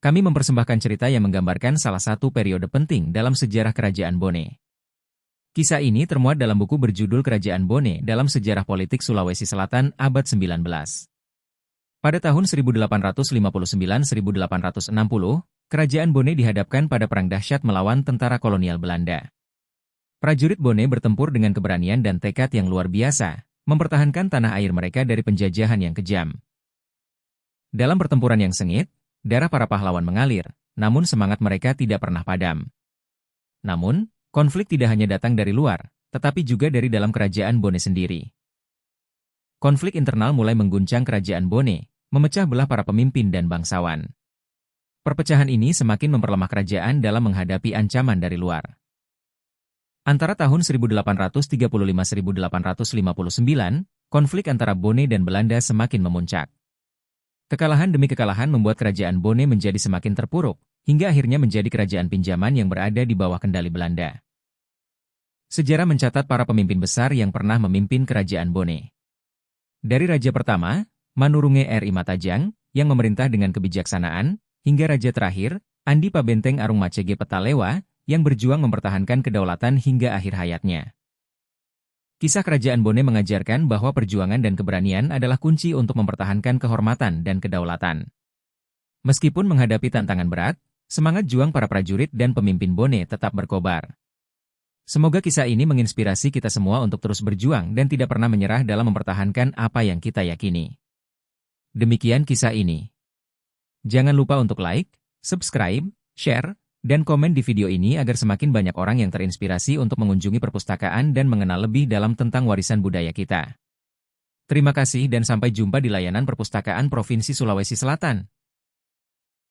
kami mempersembahkan cerita yang menggambarkan salah satu periode penting dalam sejarah Kerajaan Bone. Kisah ini termuat dalam buku berjudul Kerajaan Bone dalam Sejarah Politik Sulawesi Selatan abad 19. Pada tahun 1859-1860, Kerajaan Bone dihadapkan pada perang dahsyat melawan tentara kolonial Belanda. Prajurit Bone bertempur dengan keberanian dan tekad yang luar biasa, mempertahankan tanah air mereka dari penjajahan yang kejam. Dalam pertempuran yang sengit, darah para pahlawan mengalir, namun semangat mereka tidak pernah padam. Namun, konflik tidak hanya datang dari luar, tetapi juga dari dalam Kerajaan Bone sendiri. Konflik internal mulai mengguncang Kerajaan Bone, memecah belah para pemimpin dan bangsawan. Perpecahan ini semakin memperlemah kerajaan dalam menghadapi ancaman dari luar. Antara tahun 1835-1859, konflik antara Bone dan Belanda semakin memuncak. Kekalahan demi kekalahan membuat Kerajaan Bone menjadi semakin terpuruk, hingga akhirnya menjadi kerajaan pinjaman yang berada di bawah kendali Belanda. Sejarah mencatat para pemimpin besar yang pernah memimpin Kerajaan Bone. Dari raja pertama, Manurunge R.I. Matajang, yang memerintah dengan kebijaksanaan, hingga raja terakhir, Andi Pabenteng Arung Macege Petalewa, yang berjuang mempertahankan kedaulatan hingga akhir hayatnya. Kisah Kerajaan Bone mengajarkan bahwa perjuangan dan keberanian adalah kunci untuk mempertahankan kehormatan dan kedaulatan. Meskipun menghadapi tantangan berat, semangat juang para prajurit dan pemimpin Bone tetap berkobar. Semoga kisah ini menginspirasi kita semua untuk terus berjuang dan tidak pernah menyerah dalam mempertahankan apa yang kita yakini. Demikian kisah ini. Jangan lupa untuk like, subscribe, share, dan komen di video ini agar semakin banyak orang yang terinspirasi untuk mengunjungi perpustakaan dan mengenal lebih dalam tentang warisan budaya kita. Terima kasih dan sampai jumpa di layanan Perpustakaan Provinsi Sulawesi Selatan.